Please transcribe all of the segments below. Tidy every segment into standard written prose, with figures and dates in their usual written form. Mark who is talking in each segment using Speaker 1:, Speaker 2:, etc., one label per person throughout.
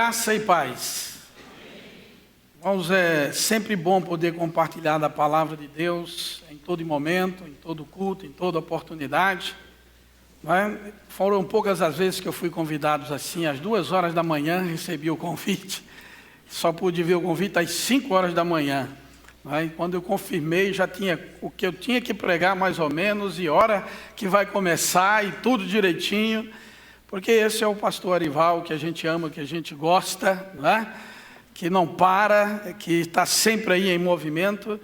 Speaker 1: Graça e paz. Irmãos, é sempre bom poder compartilhar da palavra de Deus em todo momento, em todo culto, em toda oportunidade. Não é? Foram poucas as vezes que eu fui convidado assim, às 2 horas da manhã recebi o convite. Só pude ver o convite às 5 horas da manhã. Não é? E quando eu confirmei, já tinha o que eu tinha que pregar mais ou menos, e hora que vai começar, e tudo direitinho. Porque esse é o pastor Arival, que a gente ama, que a gente gosta, não é? Que não para, que está sempre aí em movimento,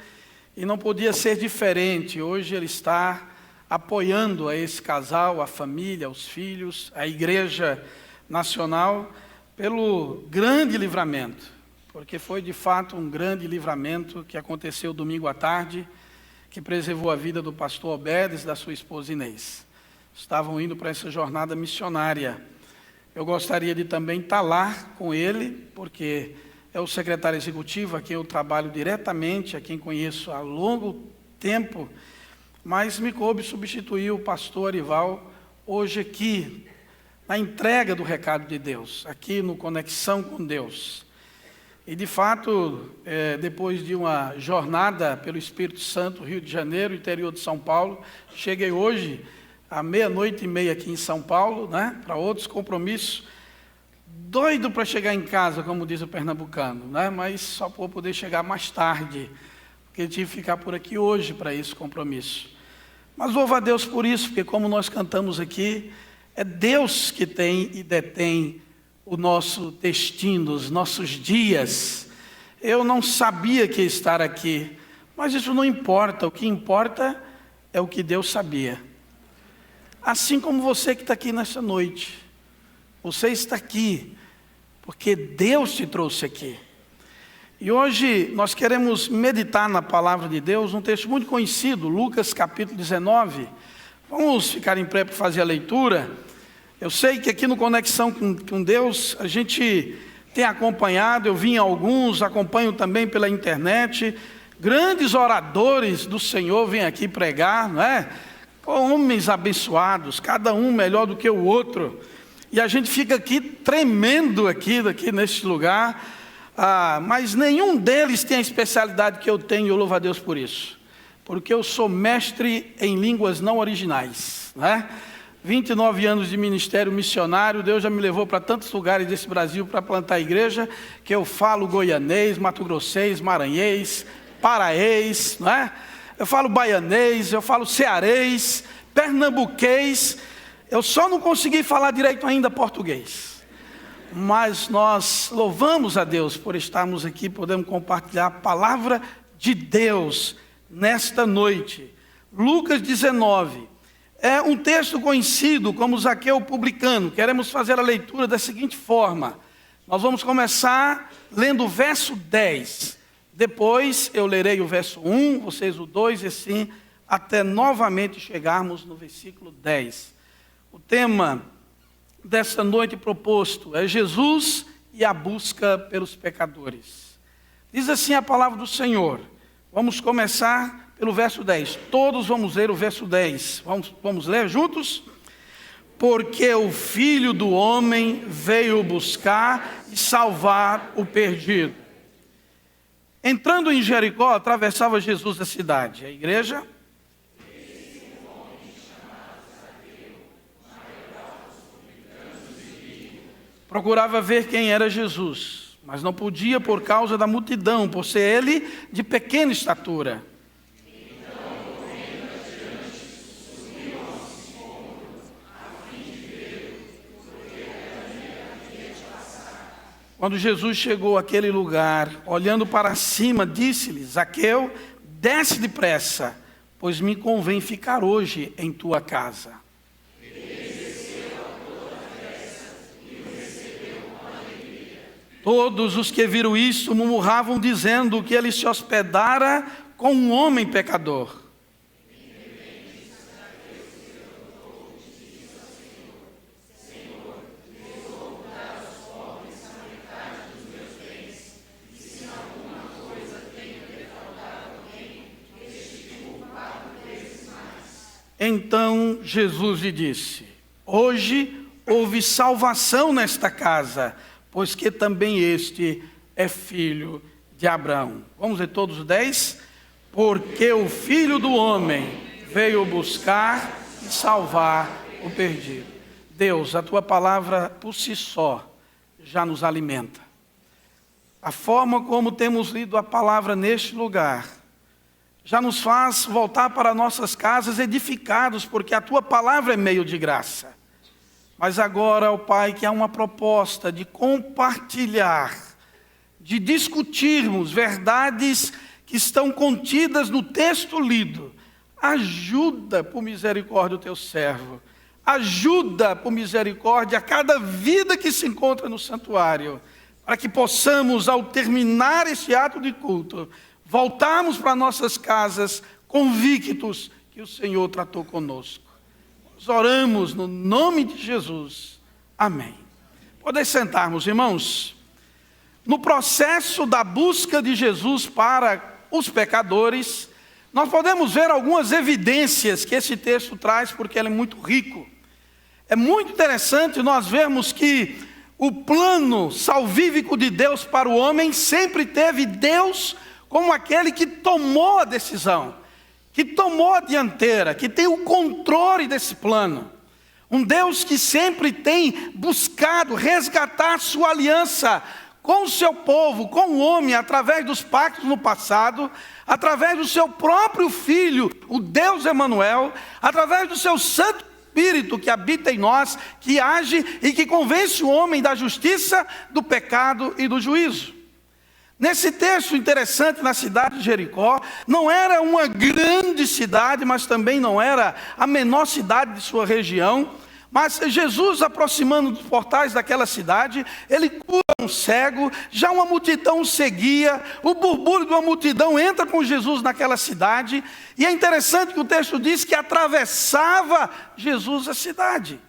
Speaker 1: e não podia ser diferente. Hoje ele está apoiando a esse casal, a família, os filhos, a Igreja Nacional, pelo grande livramento, porque foi de fato um grande livramento que aconteceu domingo à tarde, que preservou a vida do pastor Obedes e da sua esposa Inês. Estavam indo para essa jornada missionária. Eu gostaria de também estar lá com ele, porque é o secretário executivo a quem eu trabalho diretamente, a quem conheço há longo tempo, mas me coube substituir o pastor Arival hoje aqui, na entrega do recado de Deus, aqui no Conexão com Deus. E de fato, depois de uma jornada pelo Espírito Santo, Rio de Janeiro, interior de São Paulo, cheguei hoje à 00:30 aqui em São Paulo, né, para outros compromissos, doido para chegar em casa, como diz o pernambucano, né, mas só vou poder chegar mais tarde, porque tive que ficar por aqui hoje para esse compromisso. Mas louvo a Deus por isso, porque como nós cantamos aqui, é Deus que tem e detém o nosso destino, os nossos dias. Eu não sabia que ia estar aqui, mas isso não importa, o que importa é o que Deus sabia. Assim como você que está aqui nessa noite, você está aqui porque Deus te trouxe aqui. E hoje nós queremos meditar na palavra de Deus, um texto muito conhecido, Lucas capítulo 19. Vamos ficar em pé para fazer a leitura. Eu sei que aqui no Conexão com Deus, a gente tem acompanhado, eu vi em alguns, acompanho também pela internet, grandes oradores do Senhor vêm aqui pregar, não é? Homens abençoados, cada um melhor do que o outro, e a gente fica aqui tremendo aqui neste lugar, mas nenhum deles tem a especialidade que eu tenho, eu louvo a Deus por isso, porque eu sou mestre em línguas não originais, né? 29 anos de ministério missionário, Deus já me levou para tantos lugares desse Brasil para plantar a igreja, que eu falo goianês, mato-grossês, maranhês, paraenês, não é? Eu falo baianês, eu falo cearês, pernambuquês, eu só não consegui falar direito ainda português. Mas nós louvamos a Deus por estarmos aqui, podemos compartilhar a palavra de Deus nesta noite. Lucas 19, é um texto conhecido como Zaqueu publicano. Queremos fazer a leitura da seguinte forma. Nós vamos começar lendo o verso 10. Depois eu lerei o verso 1, vocês o 2 e assim, até novamente chegarmos no versículo 10. O tema desta noite proposto é Jesus e a busca pelos pecadores. Diz assim a palavra do Senhor. Vamos começar pelo verso 10. Todos vamos ler o verso 10. Vamos ler juntos? Porque o Filho do Homem veio buscar e salvar o perdido. Entrando em Jericó, atravessava Jesus a cidade. A igreja? Procurava ver quem era Jesus, mas não podia por causa da multidão, por ser ele de pequena estatura. Quando Jesus chegou àquele lugar, olhando para cima, disse-lhe: Zaqueu, desce depressa, pois me convém ficar hoje em tua casa. Todos os que viram isso murmuravam, dizendo que ele se hospedara com um homem pecador. Então Jesus lhe disse: hoje houve salvação nesta casa, pois que também este é filho de Abraão. Vamos ler todos os 10? Porque o Filho do Homem veio buscar e salvar o perdido. Deus, a tua palavra por si só já nos alimenta. A forma como temos lido a palavra neste lugar já nos faz voltar para nossas casas edificados, porque a tua palavra é meio de graça. Mas agora, ó Pai, que há uma proposta de compartilhar, de discutirmos verdades que estão contidas no texto lido. Ajuda, por misericórdia, o teu servo. Ajuda, por misericórdia, a cada vida que se encontra no santuário, para que possamos, ao terminar este ato de culto, voltarmos para nossas casas convictos que o Senhor tratou conosco. Nós oramos no nome de Jesus. Amém. Podem sentarmos, irmãos. No processo da busca de Jesus para os pecadores, nós podemos ver algumas evidências que esse texto traz, porque ele é muito rico. É muito interessante nós vermos que o plano salvífico de Deus para o homem sempre teve Deus como aquele que tomou a decisão, que tomou a dianteira, que tem o controle desse plano. Um Deus que sempre tem buscado resgatar sua aliança com o seu povo, com o homem, através dos pactos no passado, através do seu próprio Filho, o Deus Emanuel, através do seu Santo Espírito que habita em nós, que age e que convence o homem da justiça, do pecado e do juízo. Nesse texto interessante, na cidade de Jericó, não era uma grande cidade, mas também não era a menor cidade de sua região. Mas Jesus, aproximando dos portais daquela cidade, ele cura um cego, já uma multidão o seguia, o burburinho de uma multidão entra com Jesus naquela cidade, e é interessante que o texto diz que atravessava Jesus a cidade.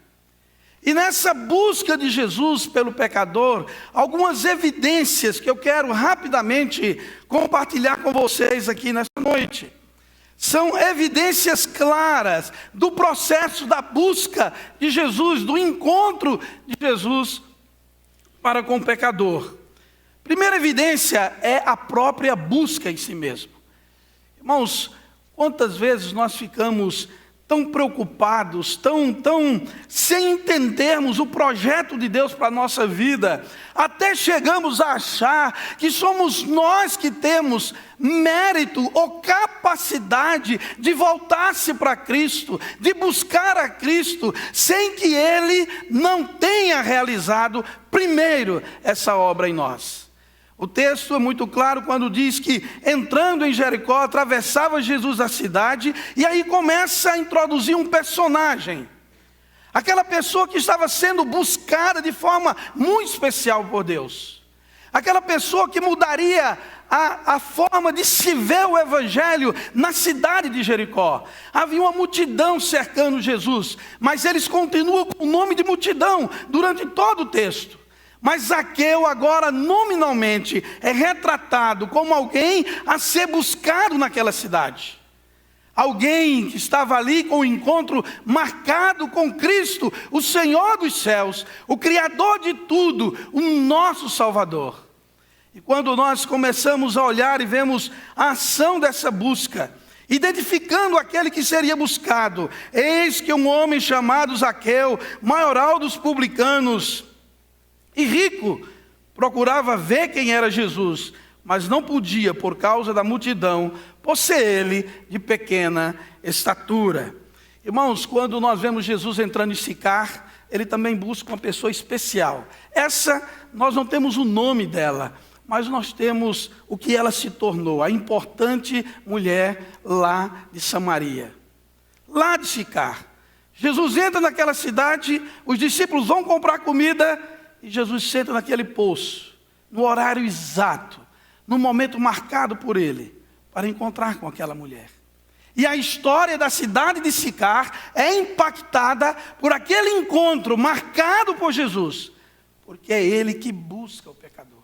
Speaker 1: E nessa busca de Jesus pelo pecador, algumas evidências que eu quero rapidamente compartilhar com vocês aqui nesta noite. São evidências claras do processo da busca de Jesus, do encontro de Jesus para com o pecador. Primeira evidência é a própria busca em si mesmo. Irmãos, quantas vezes nós ficamos tão preocupados, tão sem entendermos o projeto de Deus para a nossa vida, até chegamos a achar que somos nós que temos mérito ou capacidade de voltar-se para Cristo, de buscar a Cristo, sem que Ele não tenha realizado primeiro essa obra em nós. O texto é muito claro quando diz que, entrando em Jericó, atravessava Jesus a cidade, e aí começa a introduzir um personagem. Aquela pessoa que estava sendo buscada de forma muito especial por Deus. Aquela pessoa que mudaria a forma de se ver o Evangelho na cidade de Jericó. Havia uma multidão cercando Jesus, mas eles continuam com o nome de multidão durante todo o texto. Mas Zaqueu agora nominalmente é retratado como alguém a ser buscado naquela cidade. Alguém que estava ali com o encontro marcado com Cristo, o Senhor dos céus, o Criador de tudo, o nosso Salvador. E quando nós começamos a olhar e vemos a ação dessa busca, identificando aquele que seria buscado, eis que um homem chamado Zaqueu, maioral dos publicanos, e rico, procurava ver quem era Jesus, mas não podia por causa da multidão, por ser ele de pequena estatura. Irmãos, quando nós vemos Jesus entrando em Sicar, ele também busca uma pessoa especial. Essa, nós não temos o nome dela, mas nós temos o que ela se tornou, a importante mulher lá de Samaria, lá de Sicar. Jesus entra naquela cidade, os discípulos vão comprar comida, e Jesus senta naquele poço, no horário exato, no momento marcado por ele, para encontrar com aquela mulher. E a história da cidade de Sicar é impactada por aquele encontro marcado por Jesus, porque é ele que busca o pecador.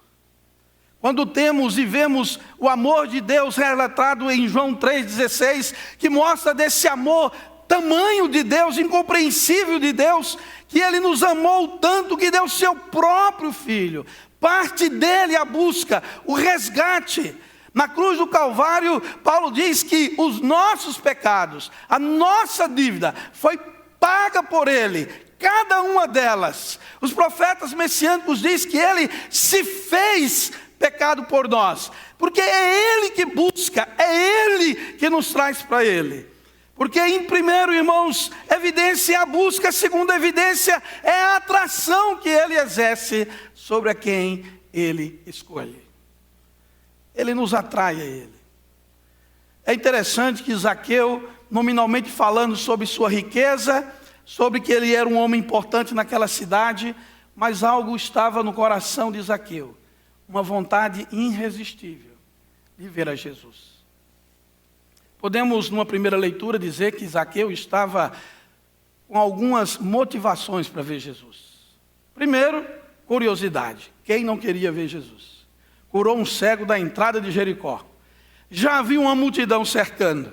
Speaker 1: Quando temos e vemos o amor de Deus relatado em João 3,16, que mostra desse amor tamanho de Deus, incompreensível de Deus, que Ele nos amou tanto que deu seu próprio Filho. Parte dele a busca, o resgate. Na cruz do Calvário, Paulo diz que os nossos pecados, a nossa dívida, foi paga por Ele, cada uma delas. Os profetas messiânicos dizem que Ele se fez pecado por nós, porque é Ele que busca, é Ele que nos traz para Ele. Porque em primeiro, irmãos, evidência é a busca, segunda evidência é a atração que Ele exerce sobre a quem Ele escolhe. Ele nos atrai a Ele. É interessante que Zaqueu, nominalmente falando sobre sua riqueza, sobre que ele era um homem importante naquela cidade, mas algo estava no coração de Zaqueu, uma vontade irresistível de ver a Jesus. Podemos, numa primeira leitura, dizer que Zaqueu estava com algumas motivações para ver Jesus. Primeiro, curiosidade. Quem não queria ver Jesus? Curou um cego da entrada de Jericó. Já havia uma multidão cercando.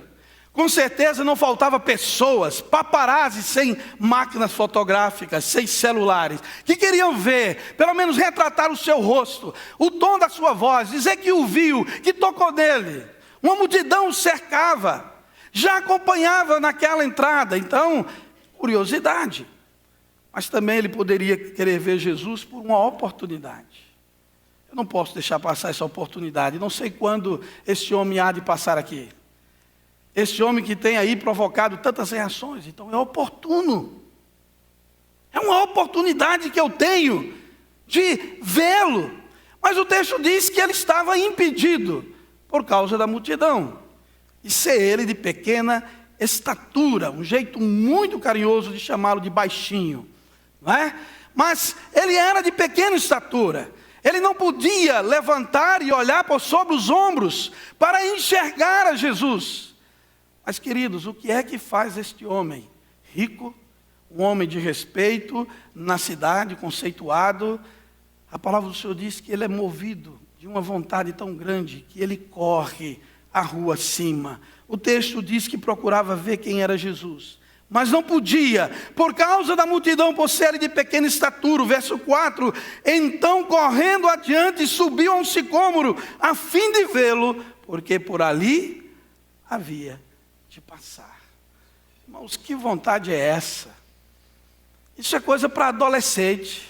Speaker 1: Com certeza não faltava pessoas, paparazzi sem máquinas fotográficas, sem celulares, que queriam ver, pelo menos retratar o seu rosto, o tom da sua voz, dizer que o viu, que tocou nele. Uma multidão o cercava, já acompanhava naquela entrada. Então, curiosidade. Mas também ele poderia querer ver Jesus por uma oportunidade. Eu não posso deixar passar essa oportunidade. Não sei quando esse homem há de passar aqui. Esse homem que tem aí provocado tantas reações. Então é oportuno. É uma oportunidade que eu tenho de vê-lo. Mas o texto diz que ele estava impedido por causa da multidão. E ser ele de pequena estatura. Um jeito muito carinhoso de chamá-lo de baixinho. Não é? Mas ele era de pequena estatura. Ele não podia levantar e olhar por sobre os ombros para enxergar a Jesus. Mas, queridos, o que é que faz este homem rico, um homem de respeito na cidade, conceituado? A palavra do Senhor diz que ele é movido de uma vontade tão grande que ele corre a rua acima. O texto diz que procurava ver quem era Jesus, mas não podia, por causa da multidão, por ser de pequena estatura. O verso 4, então correndo adiante, subiu a um sicômoro, a fim de vê-lo, porque por ali havia de passar. Irmãos, que vontade é essa? Isso é coisa para adolescente,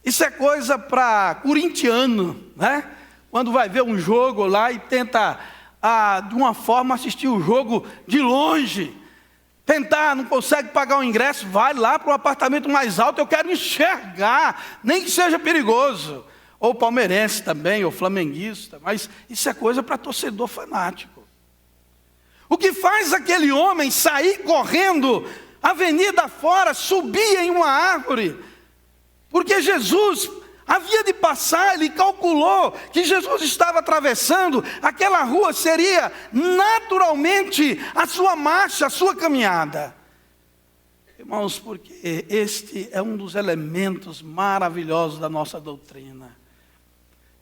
Speaker 1: isso é coisa para corintiano, né? Quando vai ver um jogo lá e tenta, de uma forma, assistir o jogo de longe. Tentar, não consegue pagar o ingresso, vai lá para o apartamento mais alto, eu quero enxergar, nem que seja perigoso. Ou palmeirense também, ou flamenguista, mas isso é coisa para torcedor fanático. O que faz aquele homem sair correndo, avenida fora, subir em uma árvore? Porque Jesus havia de passar, ele calculou que Jesus estava atravessando, aquela rua seria naturalmente a sua marcha, a sua caminhada. Irmãos, porque este é um dos elementos maravilhosos da nossa doutrina.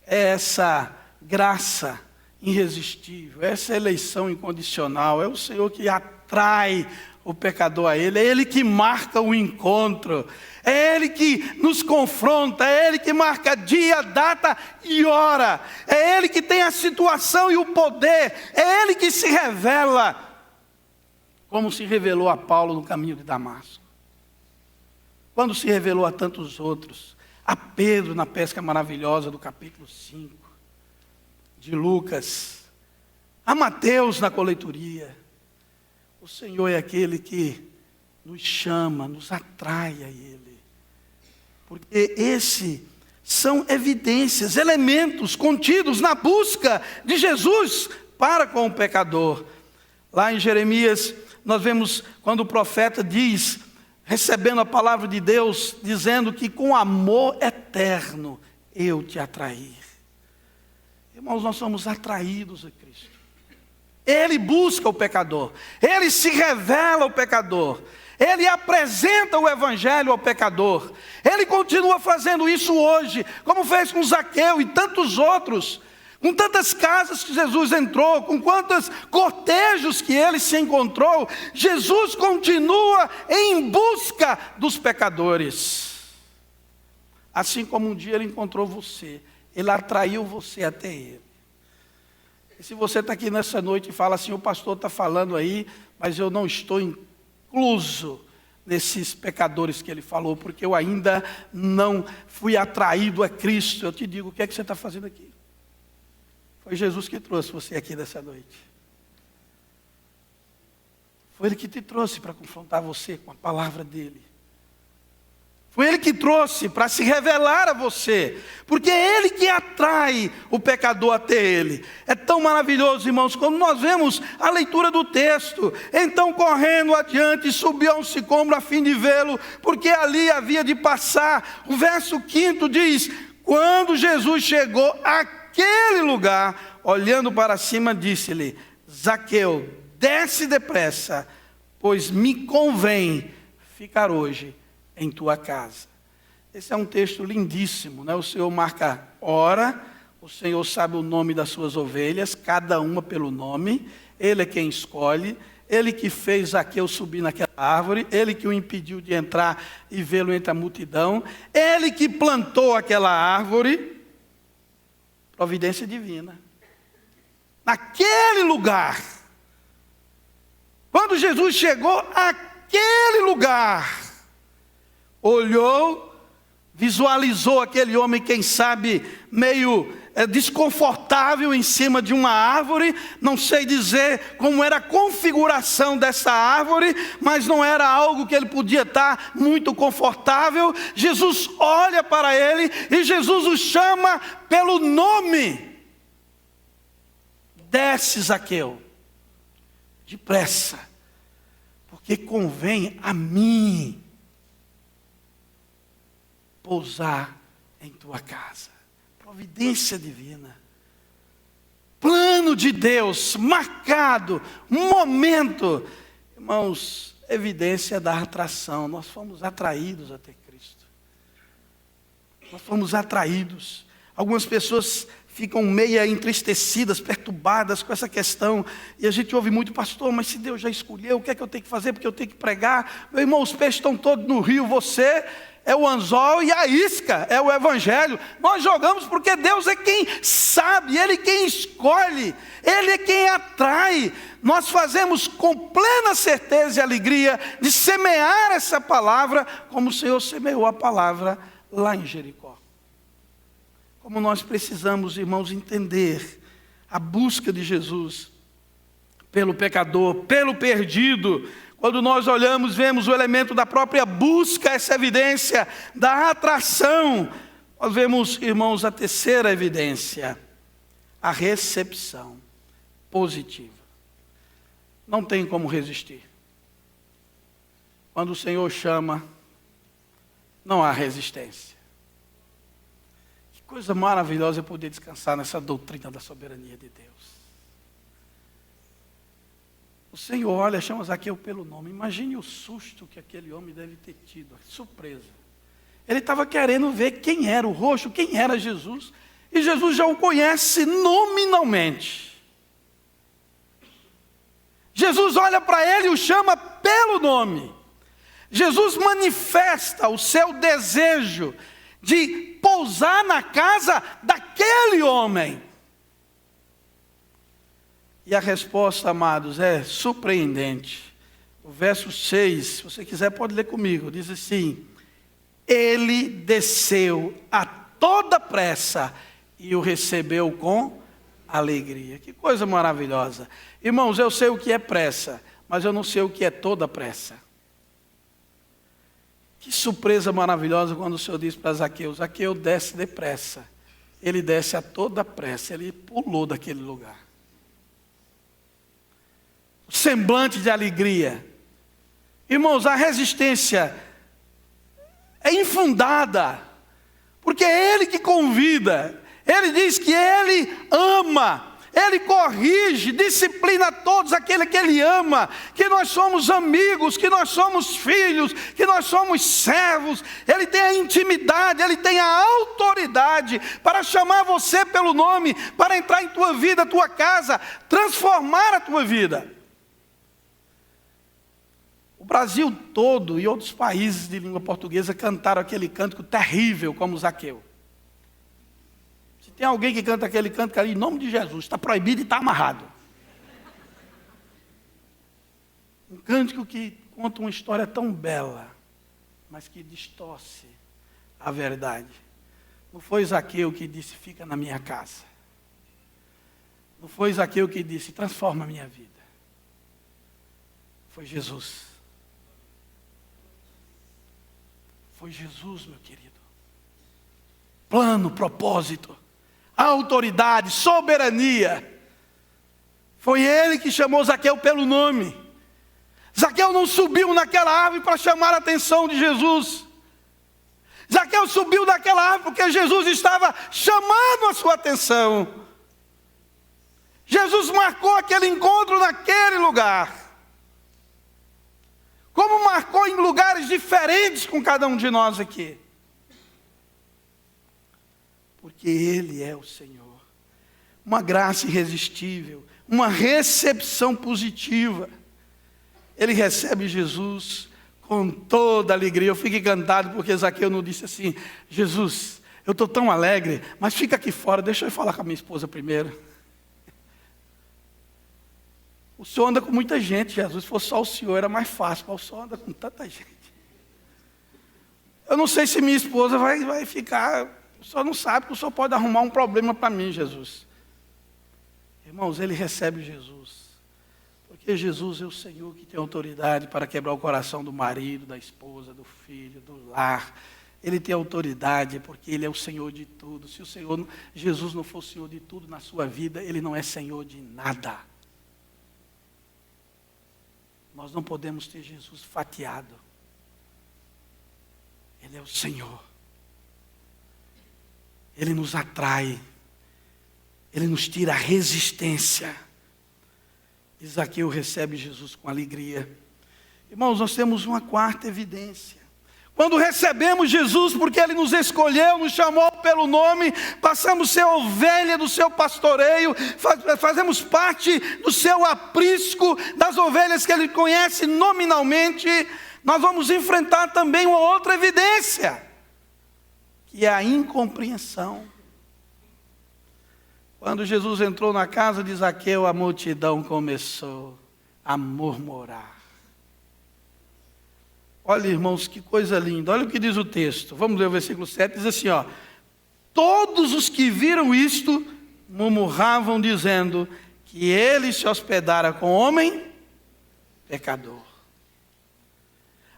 Speaker 1: É essa graça irresistível, essa eleição incondicional, é o Senhor que atrai o pecador a Ele, é Ele que marca o encontro, é Ele que nos confronta, é Ele que marca dia, data e hora, é Ele que tem a situação e o poder, é Ele que se revela, como se revelou a Paulo no caminho de Damasco, quando se revelou a tantos outros, a Pedro na pesca maravilhosa do capítulo 5, de Lucas, a Mateus na coletoria. O Senhor é aquele que nos chama, nos atrai a Ele. Porque esses são evidências, elementos contidos na busca de Jesus para com o pecador. Lá em Jeremias, nós vemos quando o profeta diz, recebendo a palavra de Deus, dizendo que com amor eterno eu te atraí. Irmãos, nós somos atraídos a Cristo. Ele busca o pecador, Ele se revela ao pecador, Ele apresenta o Evangelho ao pecador. Ele continua fazendo isso hoje, como fez com Zaqueu e tantos outros. Com tantas casas que Jesus entrou, com quantos cortejos que ele se encontrou, Jesus continua em busca dos pecadores. Assim como um dia ele encontrou você, ele atraiu você até ele. E se você está aqui nessa noite e fala assim, o pastor está falando aí, mas eu não estou incluso nesses pecadores que ele falou, porque eu ainda não fui atraído a Cristo. Eu te digo, o que é que você está fazendo aqui? Foi Jesus que trouxe você aqui nessa noite. Foi Ele que te trouxe para confrontar você com a palavra dEle. Foi Ele que trouxe para se revelar a você. Porque é Ele que atrai o pecador até Ele. É tão maravilhoso, irmãos, quando nós vemos a leitura do texto. Então, correndo adiante, subiu a um sicômoro a fim de vê-lo, porque ali havia de passar. O verso 5 diz, quando Jesus chegou àquele lugar, olhando para cima, disse-lhe, Zaqueu, desce depressa, pois me convém ficar hoje em tua casa. Esse é um texto lindíssimo, né? O Senhor marca hora, o Senhor sabe o nome das suas ovelhas, cada uma pelo nome, Ele é quem escolhe, Ele que fez Zaqueu subir naquela árvore, Ele que o impediu de entrar e vê-lo entre a multidão, Ele que plantou aquela árvore, providência divina. Naquele lugar, quando Jesus chegou àquele lugar, olhou, visualizou aquele homem, quem sabe, meio desconfortável em cima de uma árvore. Não sei dizer como era a configuração dessa árvore, mas não era algo que ele podia estar muito confortável. Jesus olha para ele e Jesus o chama pelo nome. Desce, Zaqueu, depressa, porque convém a mim pousar em tua casa. Providência divina. Plano de Deus, marcado, um momento. Irmãos, evidência da atração. Nós fomos atraídos até Cristo. Nós fomos atraídos. Algumas pessoas ficam meia entristecidas, perturbadas com essa questão. E a gente ouve muito, pastor, mas se Deus já escolheu, o que é que eu tenho que fazer? Porque eu tenho que pregar. Meu irmão, os peixes estão todos no rio, você é o anzol e a isca é o evangelho. Nós jogamos porque Deus é quem sabe, Ele é quem escolhe, Ele é quem atrai. Nós fazemos com plena certeza e alegria de semear essa palavra, como o Senhor semeou a palavra lá em Jericó. Como nós precisamos, irmãos, entender a busca de Jesus pelo pecador, pelo perdido. Quando nós olhamos, vemos o elemento da própria busca, essa evidência da atração. Nós vemos, irmãos, a terceira evidência, a recepção positiva. Não tem como resistir. Quando o Senhor chama, não há resistência. Que coisa maravilhosa é poder descansar nessa doutrina da soberania de Deus. O Senhor olha, chama Zaqueu pelo nome. Imagine o susto que aquele homem deve ter tido, a surpresa. Ele estava querendo ver quem era o rosto, quem era Jesus. E Jesus já o conhece nominalmente. Jesus olha para ele e o chama pelo nome. Jesus manifesta o seu desejo de pousar na casa daquele homem. E a resposta, amados, é surpreendente. O verso 6, se você quiser pode ler comigo, diz assim: ele desceu a toda pressa e o recebeu com alegria. Que coisa maravilhosa. Irmãos, eu sei o que é pressa, mas eu não sei o que é toda pressa. Que surpresa maravilhosa quando o Senhor diz para Zaqueu: Zaqueu, desce depressa. Ele desce a toda pressa, ele pulou daquele lugar. O semblante de alegria. Irmãos, a resistência é infundada, porque é Ele que convida. Ele diz que Ele ama, Ele corrige, disciplina todos aquele que Ele ama, que nós somos amigos, que nós somos filhos, que nós somos servos. Ele tem a intimidade, Ele tem a autoridade para chamar você pelo nome, para entrar em tua vida, tua casa, transformar a tua vida. O Brasil todo e outros países de língua portuguesa cantaram aquele cântico terrível como Zaqueu. Se tem alguém que canta aquele cântico, cara, em nome de Jesus, está proibido e está amarrado. Um cântico que conta uma história tão bela, mas que distorce a verdade. Não foi Zaqueu que disse, fica na minha casa. Não foi Zaqueu que disse, transforma a minha vida. Foi Jesus. Foi Jesus, meu querido. Plano, propósito, autoridade, soberania. Foi Ele que chamou Zaqueu pelo nome. Zaqueu não subiu naquela árvore para chamar a atenção de Jesus. Zaqueu subiu naquela árvore porque Jesus estava chamando a sua atenção. Jesus marcou aquele encontro naquele lugar. Como marcou em lugares diferentes com cada um de nós aqui. Porque Ele é o Senhor. Uma graça irresistível, uma recepção positiva. Ele recebe Jesus com toda alegria. Eu fico encantado porque Zaqueu não disse assim, Jesus, eu estou tão alegre, mas fica aqui fora, deixa eu falar com a minha esposa primeiro. O Senhor anda com muita gente, Jesus. Se fosse só o Senhor, era mais fácil, mas o Senhor anda com tanta gente. Eu não sei se minha esposa vai ficar, o Senhor não sabe, porque o Senhor pode arrumar um problema para mim, Jesus. Irmãos, Ele recebe Jesus, porque Jesus é o Senhor que tem autoridade para quebrar o coração do marido, da esposa, do filho, do lar. Ele tem autoridade, porque Ele é o Senhor de tudo. Se o Senhor, Jesus não for o Senhor de tudo na sua vida, Ele não é Senhor de nada. Nós não podemos ter Jesus fatiado. Ele é o Senhor. Ele nos atrai. Ele nos tira a resistência. E Zaqueu recebe Jesus com alegria. Irmãos, nós temos uma quarta evidência. Quando recebemos Jesus, porque Ele nos escolheu, nos chamou pelo nome, passamos a ser ovelha do seu pastoreio, fazemos parte do seu aprisco, das ovelhas que Ele conhece nominalmente, nós vamos enfrentar também uma outra evidência, que é a incompreensão. Quando Jesus entrou na casa de Zaqueu, a multidão começou a murmurar. Olha, irmãos, que coisa linda. Olha o que diz o texto. Vamos ler o versículo 7. Diz assim, ó. Todos os que viram isto, murmuravam dizendo que ele se hospedara com homem pecador.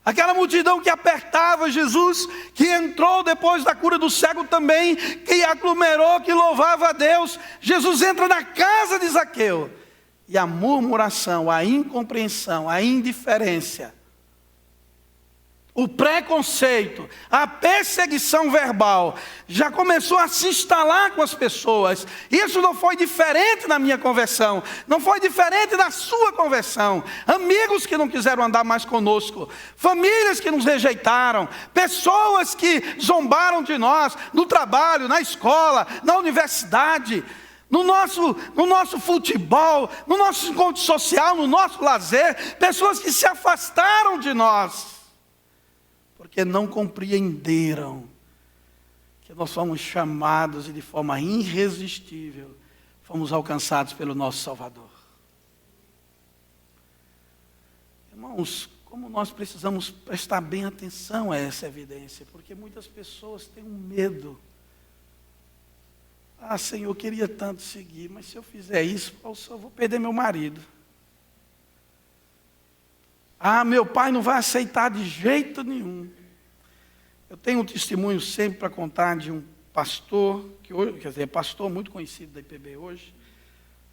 Speaker 1: Aquela multidão que apertava Jesus, que entrou depois da cura do cego também, que aglomerou, que louvava a Deus. Jesus entra na casa de Zaqueu. E a murmuração, a incompreensão, a indiferença, o preconceito, a perseguição verbal, já começou a se instalar com as pessoas. Isso não foi diferente na minha conversão, não foi diferente na sua conversão. Amigos que não quiseram andar mais conosco, famílias que nos rejeitaram, pessoas que zombaram de nós, no trabalho, na escola, na universidade, no nosso futebol, no nosso encontro social, no nosso lazer, pessoas que se afastaram de nós, porque não compreenderam que nós fomos chamados e de forma irresistível fomos alcançados pelo nosso Salvador. Irmãos, como nós precisamos prestar bem atenção a essa evidência, porque muitas pessoas têm um medo. Ah, Senhor, eu queria tanto seguir, mas se eu fizer isso, eu só vou perder meu marido. Ah, meu pai não vai aceitar de jeito nenhum. Eu tenho um testemunho sempre para contar de um pastor, que hoje, quer dizer, pastor muito conhecido da IPB hoje.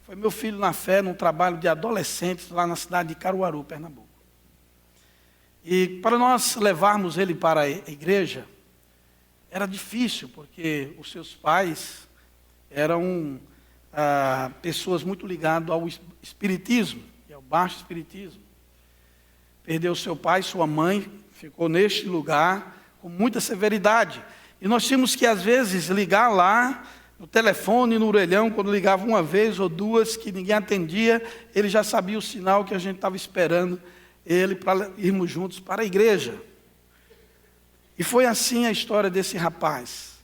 Speaker 1: Foi meu filho na fé, num trabalho de adolescentes lá na cidade de Caruaru, Pernambuco. E para nós levarmos ele para a igreja, era difícil, porque os seus pais eram pessoas muito ligadas ao espiritismo, e ao baixo espiritismo. Perdeu seu pai, sua mãe, ficou neste lugar com muita severidade. E nós tínhamos que, às vezes, ligar lá, no telefone, no orelhão, quando ligava uma vez ou duas, que ninguém atendia, ele já sabia o sinal que a gente estava esperando ele para irmos juntos para a igreja. E foi assim a história desse rapaz.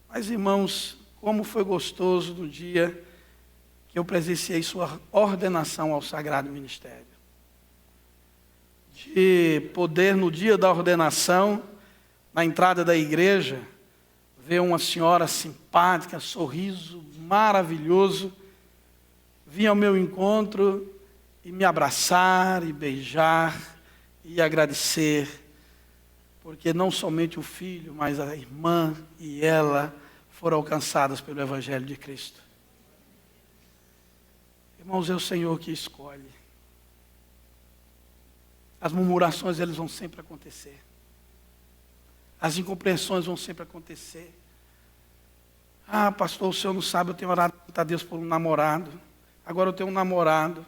Speaker 1: Mas, irmãos, como foi gostoso no dia que eu presenciei sua ordenação ao Sagrado Ministério. De poder, no dia da ordenação, na entrada da igreja, ver uma senhora simpática, sorriso maravilhoso, vir ao meu encontro e me abraçar, e beijar, e agradecer, porque não somente o filho, mas a irmã e ela foram alcançadas pelo Evangelho de Cristo. Irmãos, é o Senhor que escolhe. As murmurações, elas vão sempre acontecer. As incompreensões vão sempre acontecer. Ah, pastor, o senhor não sabe, eu tenho orado a Deus por um namorado. Agora eu tenho um namorado.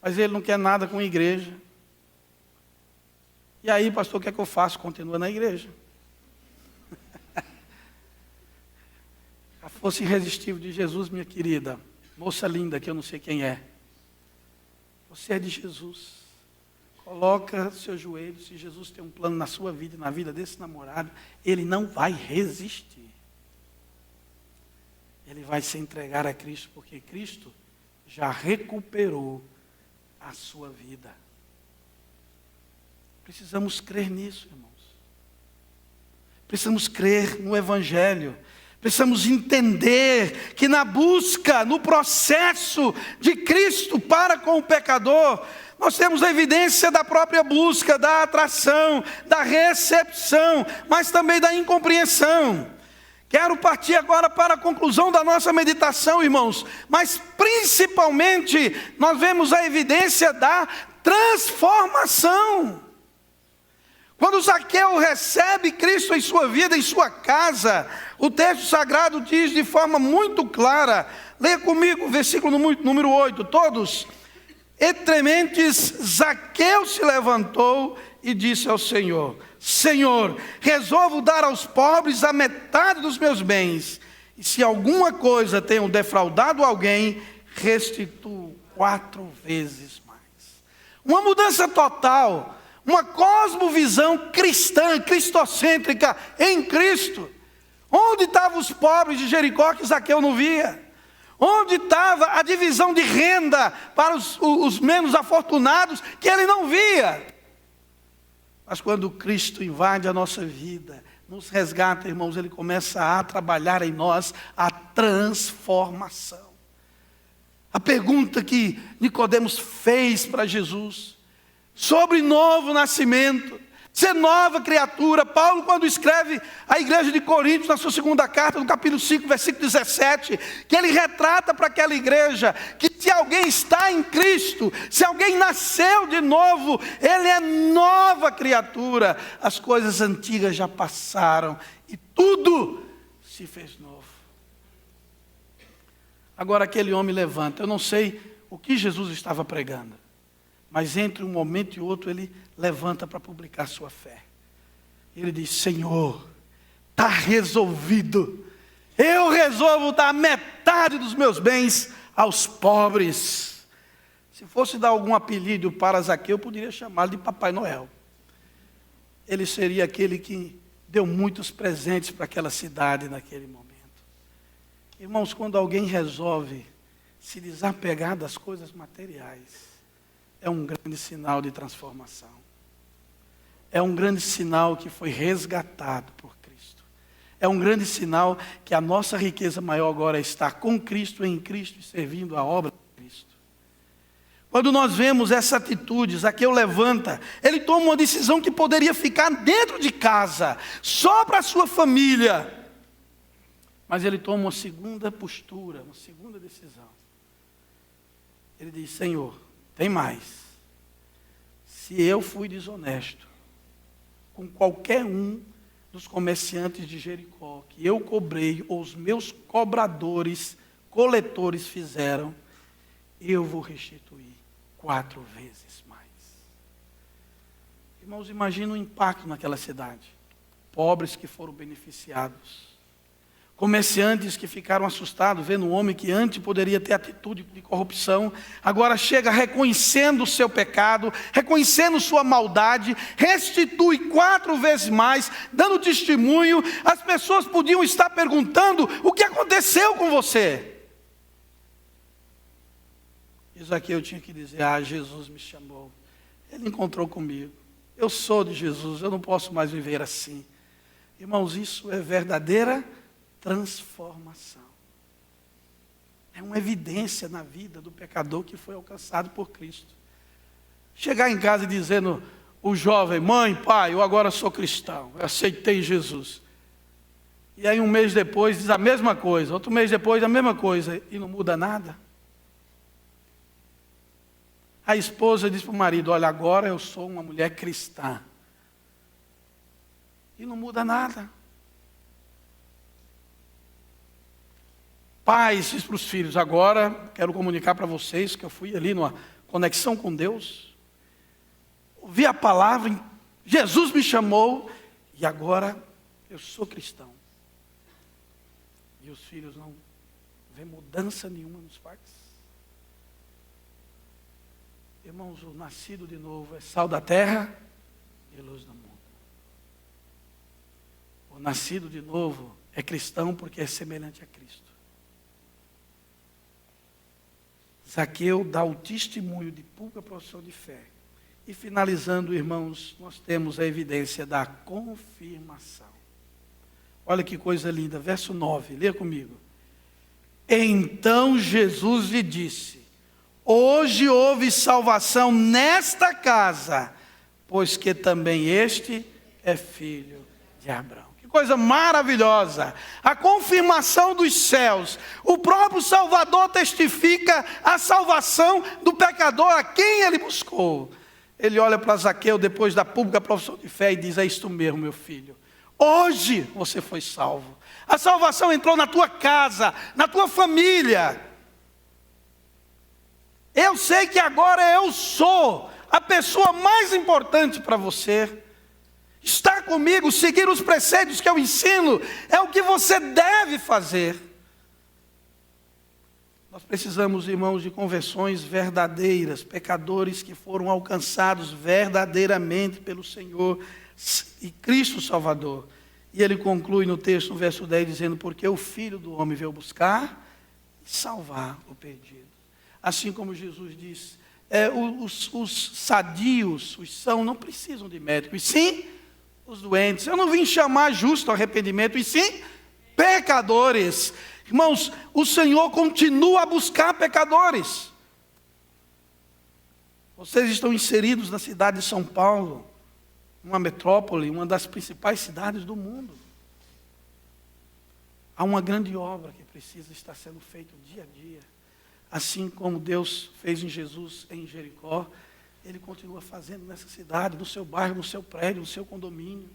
Speaker 1: Mas ele não quer nada com a igreja. E aí, pastor, o que é que eu faço? Continua na igreja. A força irresistível de Jesus, minha querida, moça linda, que eu não sei quem é. Você é de Jesus. Coloca seus joelhos, se Jesus tem um plano na sua vida e na vida desse namorado, ele não vai resistir. Ele vai se entregar a Cristo, porque Cristo já recuperou a sua vida. Precisamos crer nisso, irmãos. Precisamos crer no Evangelho. Precisamos entender que na busca, no processo de Cristo para com o pecador, nós temos a evidência da própria busca, da atração, da recepção, mas também da incompreensão. Quero partir agora para a conclusão da nossa meditação, irmãos, mas principalmente nós vemos a evidência da transformação. Quando Zaqueu recebe Cristo em sua vida, em sua casa, o texto sagrado diz de forma muito clara, leia comigo o versículo número 8, todos. E trementes, Zaqueu se levantou e disse ao Senhor: Senhor, resolvo dar aos pobres a metade dos meus bens, e se alguma coisa tenho defraudado alguém, restituo 4 vezes mais. Uma mudança total, uma cosmovisão cristã, cristocêntrica em Cristo. Onde estavam os pobres de Jericó que Zaqueu não via? Onde estava a divisão de renda para os menos afortunados que ele não via? Mas quando Cristo invade a nossa vida, nos resgata, irmãos, ele começa a trabalhar em nós a transformação. A pergunta que Nicodemos fez para Jesus, sobre novo nascimento, ser nova criatura. Paulo, quando escreve à igreja de Coríntios, na sua segunda carta, no capítulo 5, versículo 17, que ele retrata para aquela igreja, que se alguém está em Cristo, se alguém nasceu de novo, ele é nova criatura. As coisas antigas já passaram e tudo se fez novo. Agora aquele homem levanta. Eu não sei o que Jesus estava pregando, mas entre um momento e outro ele levanta para publicar sua fé. Ele diz: Senhor, está resolvido. Eu resolvo dar metade dos meus bens aos pobres. Se fosse dar algum apelido para Zaqueu, eu poderia chamá-lo de Papai Noel. Ele seria aquele que deu muitos presentes para aquela cidade naquele momento. Irmãos, quando alguém resolve se desapegar das coisas materiais, é um grande sinal de transformação. É um grande sinal que foi resgatado por Cristo. É um grande sinal que a nossa riqueza maior agora está com Cristo, em Cristo e servindo a obra de Cristo. Quando nós vemos essa atitude, Zaqueu levanta, ele toma uma decisão que poderia ficar dentro de casa, só para a sua família. Mas ele toma uma segunda postura, uma segunda decisão. Ele diz: Senhor, tem mais. Se eu fui desonesto com qualquer um dos comerciantes de Jericó, que eu cobrei, ou os meus cobradores coletores fizeram, eu vou restituir 4 vezes mais. Irmãos, imagina o impacto naquela cidade. Pobres que foram beneficiados. Comerciantes que ficaram assustados, vendo um homem que antes poderia ter atitude de corrupção, agora chega reconhecendo o seu pecado, reconhecendo sua maldade, restitui 4 vezes mais, dando testemunho. As pessoas podiam estar perguntando: o que aconteceu com você? Isso aqui eu tinha que dizer: Jesus me chamou, Ele encontrou comigo, eu sou de Jesus, eu não posso mais viver assim. Irmãos, isso é verdadeira transformação. É uma evidência na vida do pecador que foi alcançado por Cristo. Chegar em casa dizendo, o jovem: mãe, pai, eu agora sou cristão, eu aceitei Jesus. E aí um mês depois diz a mesma coisa, outro mês depois a mesma coisa, e não muda nada. A esposa diz para o marido: olha, agora eu sou uma mulher cristã. E não muda nada. Pais diz para os filhos: agora quero comunicar para vocês que eu fui ali numa conexão com Deus, ouvi a palavra, Jesus me chamou e agora eu sou cristão. E os filhos não vêem mudança nenhuma nos pais. Irmãos, o nascido de novo é sal da terra e luz do mundo. O nascido de novo é cristão porque é semelhante a Cristo. Zaqueu dá o testemunho de pública profissão de fé. E finalizando, irmãos, nós temos a evidência da confirmação. Olha que coisa linda, verso 9, lê comigo. Então Jesus lhe disse: hoje houve salvação nesta casa, pois que também este é filho de Abraão. Que coisa maravilhosa! A confirmação dos céus. O próprio Salvador testifica a salvação do pecador a quem ele buscou. Ele olha para Zaqueu depois da pública profissão de fé e diz: é isto mesmo, meu filho. Hoje você foi salvo. A salvação entrou na tua casa, na tua família. Eu sei que agora eu sou a pessoa mais importante para você. Estar comigo, seguir os preceitos que eu ensino, é o que você deve fazer. Nós precisamos, irmãos, de conversões verdadeiras, pecadores que foram alcançados verdadeiramente pelo Senhor e Cristo Salvador. E ele conclui no texto, no verso 10, dizendo: porque o Filho do Homem veio buscar e salvar o perdido. Assim como Jesus disse, os sadios, os sãos, não precisam de médico, e sim os doentes. Eu não vim chamar justo ao arrependimento, e sim pecadores. Irmãos, o Senhor continua a buscar pecadores. Vocês estão inseridos na cidade de São Paulo, uma metrópole, uma das principais cidades do mundo. Há uma grande obra que precisa estar sendo feita dia a dia. Assim como Deus fez em Jesus, em Jericó, Ele continua fazendo nessa cidade, no seu bairro, no seu prédio, no seu condomínio.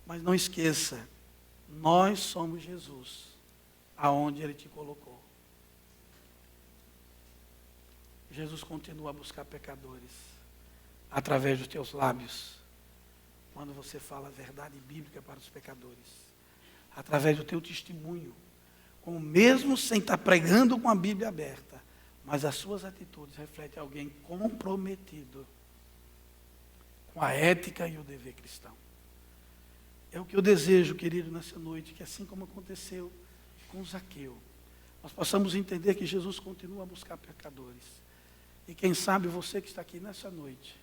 Speaker 1: Mas não esqueça, nós somos Jesus, aonde Ele te colocou. Jesus continua a buscar pecadores, através dos teus lábios, quando você fala a verdade bíblica para os pecadores, através do teu testemunho, como mesmo sem estar pregando com a Bíblia aberta, mas as suas atitudes refletem alguém comprometido com a ética e o dever cristão. É o que eu desejo, querido, nessa noite, que assim como aconteceu com Zaqueu, nós possamos entender que Jesus continua a buscar pecadores. E quem sabe você que está aqui nessa noite,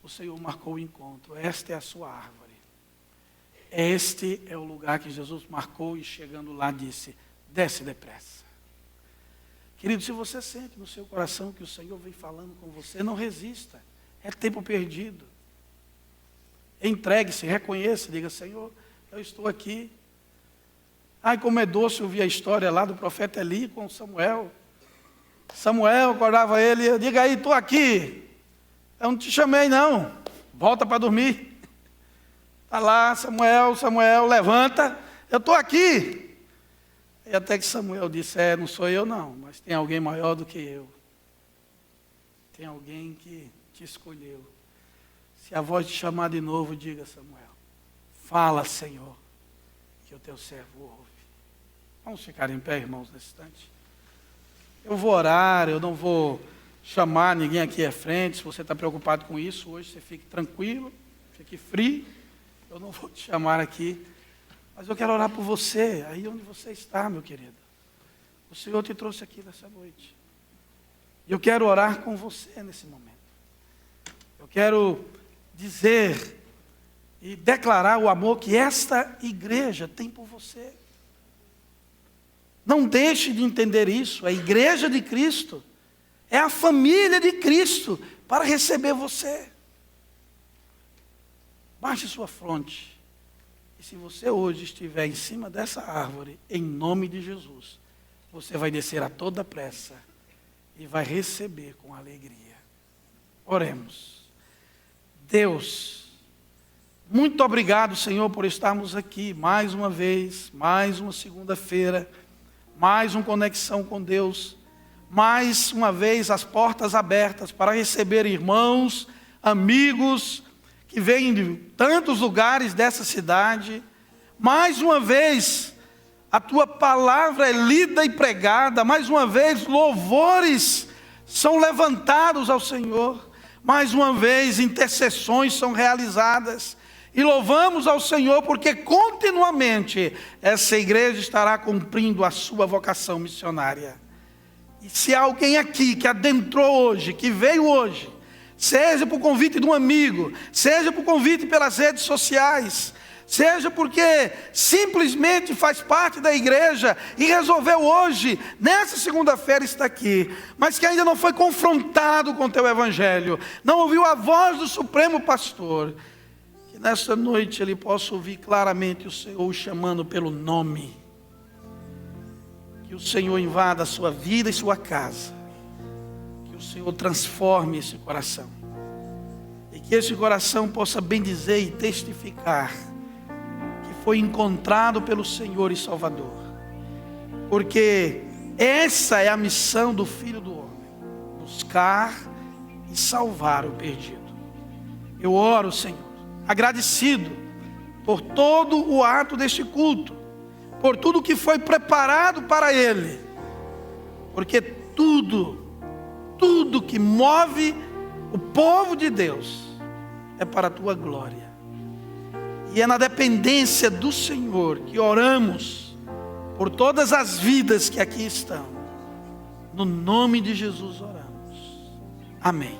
Speaker 1: o Senhor marcou o encontro. Esta é a sua árvore. Este é o lugar que Jesus marcou e chegando lá disse: desce depressa. Querido, se você sente no seu coração que o Senhor vem falando com você, não resista. É tempo perdido. Entregue-se, reconheça, diga: Senhor, eu estou aqui. Ai, como é doce ouvir a história lá do profeta Eli com Samuel. Samuel acordava ele: diga aí, estou aqui. Eu não te chamei não, volta para dormir. Está lá, Samuel, levanta, eu estou aqui. Aí até que Samuel disse, não sou eu não, mas tem alguém maior do que eu. Tem alguém que te escolheu. Se a voz te chamar de novo, diga, Samuel, fala, Senhor, que o teu servo ouve. Vamos ficar em pé, irmãos, nesse instante. Eu vou orar, eu não vou chamar ninguém aqui à frente. Se você está preocupado com isso, hoje você fique tranquilo, fique frio. Eu não vou te chamar aqui. Mas eu quero orar por você, aí onde você está, meu querido. O Senhor te trouxe aqui nessa noite. E eu quero orar com você nesse momento. Eu quero dizer e declarar o amor que esta igreja tem por você. Não deixe de entender isso. A igreja de Cristo é a família de Cristo para receber você. Baixe sua fronte. E se você hoje estiver em cima dessa árvore, em nome de Jesus, você vai descer a toda pressa e vai receber com alegria. Oremos. Deus, muito obrigado, Senhor, por estarmos aqui mais uma vez, mais uma segunda-feira, mais uma conexão com Deus, mais uma vez as portas abertas para receber irmãos, amigos, que vêm de tantos lugares dessa cidade. Mais uma vez, a tua palavra é lida e pregada. Mais uma vez, louvores são levantados ao Senhor. Mais uma vez, intercessões são realizadas. E louvamos ao Senhor porque continuamente essa igreja estará cumprindo a sua vocação missionária. E se há alguém aqui que adentrou hoje, que veio hoje, seja por convite de um amigo, seja por convite pelas redes sociais, seja porque simplesmente faz parte da igreja e resolveu hoje, nessa segunda-feira, estar aqui, mas que ainda não foi confrontado com o teu evangelho, não ouviu a voz do Supremo Pastor, que nesta noite ele possa ouvir claramente o Senhor o chamando pelo nome, que o Senhor invada a sua vida e sua casa, o Senhor transforme esse coração. E que esse coração possa bendizer e testificar que foi encontrado pelo Senhor e Salvador. Porque essa é a missão do Filho do Homem. Buscar e salvar o perdido. Eu oro, Senhor, agradecido por todo o ato deste culto. Por tudo que foi preparado para ele. Porque tudo que move o povo de Deus é para a tua glória. E é na dependência do Senhor que oramos por todas as vidas que aqui estão. No nome de Jesus oramos. Amém.